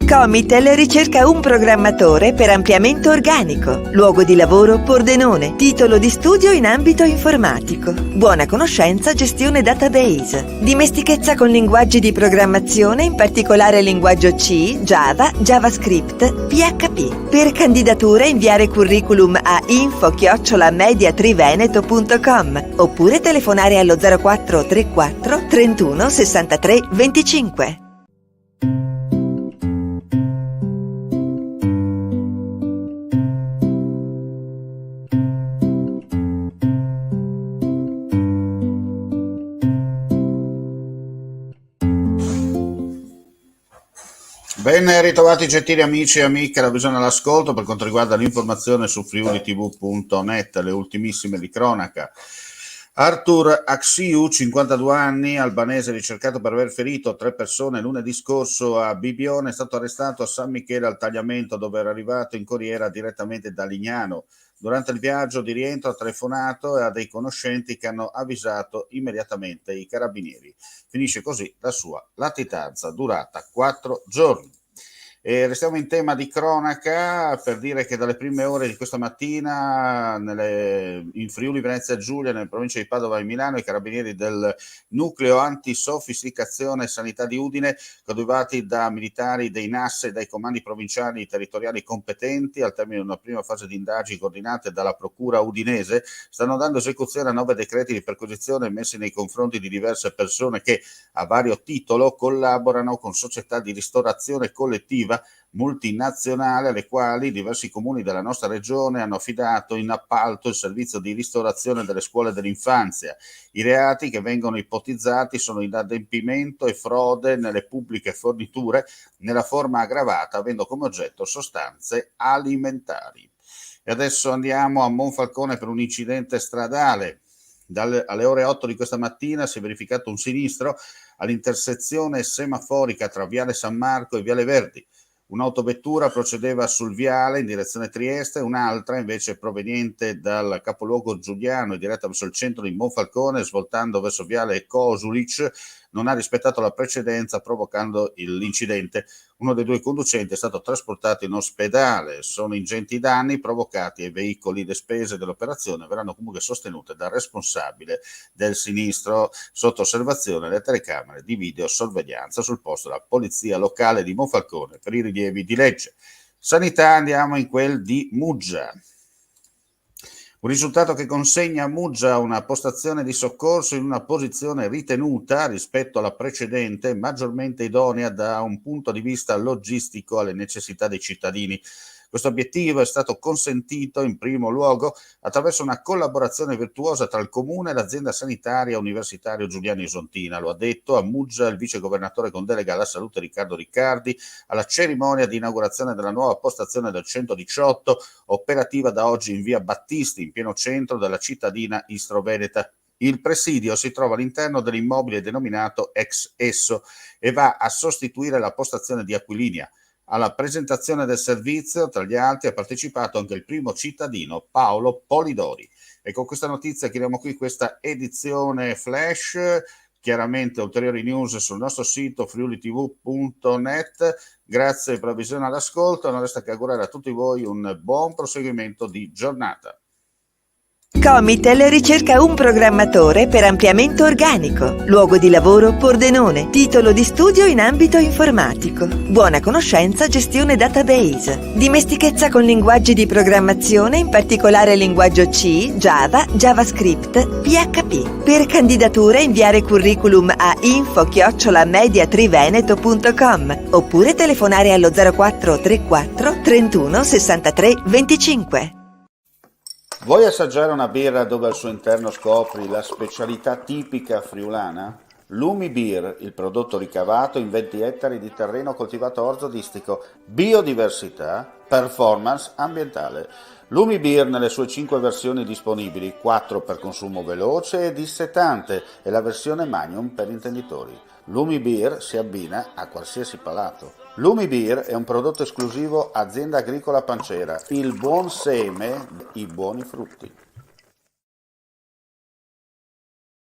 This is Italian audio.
Comitel ricerca un programmatore per ampliamento organico. Luogo di lavoro Pordenone. Titolo di studio in ambito informatico. Buona conoscenza gestione database. Dimestichezza con linguaggi di programmazione, in particolare linguaggio C, Java, JavaScript, PHP. Per candidature inviare curriculum a info@mediatriveneto.com oppure telefonare allo 0434 31 63 25. Ben ritrovati gentili amici e amiche alla visione all'ascolto per quanto riguarda l'informazione su friulitv.net, le ultimissime di cronaca. Arthur Axiu, 52 anni, albanese ricercato per aver ferito 3 persone lunedì scorso a Bibione, è stato arrestato a San Michele al Tagliamento, dove era arrivato in corriera direttamente da Lignano. Durante il viaggio di rientro ha telefonato a dei conoscenti che hanno avvisato immediatamente i carabinieri. Finisce così la sua latitanza durata 4 giorni. E restiamo in tema di cronaca per dire che dalle prime ore di questa mattina in Friuli Venezia Giulia, nelle province di Padova e Milano, i carabinieri del nucleo antisofisticazione e sanità di Udine, coadiuvati da militari dei NAS e dai comandi provinciali territoriali competenti, al termine di una prima fase di indagini coordinate dalla procura udinese, stanno dando esecuzione a 9 decreti di perquisizione emessi nei confronti di diverse persone che a vario titolo collaborano con società di ristorazione collettiva multinazionale alle quali diversi comuni della nostra regione hanno affidato in appalto il servizio di ristorazione delle scuole dell'infanzia. I reati che vengono ipotizzati sono inadempimento e frode nelle pubbliche forniture nella forma aggravata, avendo come oggetto sostanze alimentari. E adesso andiamo a Monfalcone per un incidente stradale. Alle ore 8 di questa mattina si è verificato un sinistro all'intersezione semaforica tra Viale San Marco e Viale Verdi. Un'autovettura procedeva sul viale in direzione Trieste, un'altra invece proveniente dal capoluogo giuliano e diretta verso il centro di Monfalcone, svoltando verso viale Kosulic, non ha rispettato la precedenza provocando l'incidente. Uno dei 2 conducenti è stato trasportato in ospedale. Sono ingenti danni provocati ai veicoli. Le spese dell'operazione verranno comunque sostenute dal responsabile del sinistro. Sotto osservazione le telecamere di videosorveglianza sul posto della polizia locale di Monfalcone per i rilievi di legge. Sanità, andiamo in quel di Muggia. Un risultato che consegna a Muggia una postazione di soccorso in una posizione ritenuta, rispetto alla precedente, maggiormente idonea da un punto di vista logistico alle necessità dei cittadini. Questo obiettivo è stato consentito in primo luogo attraverso una collaborazione virtuosa tra il Comune e l'azienda sanitaria universitaria Giuliano Isontina. Lo ha detto a Muggia il vice governatore con delega alla salute Riccardo Riccardi alla cerimonia di inaugurazione della nuova postazione del 118, operativa da oggi in via Battisti, in pieno centro della cittadina istroveneta. Il presidio si trova all'interno dell'immobile denominato Ex Esso e va a sostituire la postazione di Aquilinea. Alla presentazione del servizio, tra gli altri, ha partecipato anche il primo cittadino Paolo Polidori. E con questa notizia chiudiamo qui questa edizione flash. Chiaramente ulteriori news sul nostro sito friulitv.net. Grazie per la visione all'ascolto. Non resta che augurare a tutti voi un buon proseguimento di giornata. Comitel ricerca un programmatore per ampliamento organico. Luogo di lavoro Pordenone. Titolo di studio in ambito informatico. Buona conoscenza gestione database. Dimestichezza con linguaggi di programmazione, in particolare linguaggio C, Java, JavaScript, PHP. Per candidature inviare curriculum a info@mediatriveneto.com oppure telefonare allo 0434 31 63 25. Vuoi assaggiare una birra dove al suo interno scopri la specialità tipica friulana? Lumi Beer, il prodotto ricavato in 20 ettari di terreno coltivato orzodistico, biodiversità, performance ambientale. Lumi Beer nelle sue 5 versioni disponibili, 4 per consumo veloce e dissetante e la versione Magnum per intenditori. Lumi Beer si abbina a qualsiasi palato. Lumi Beer è un prodotto esclusivo Azienda Agricola Pancera, il buon seme, i buoni frutti.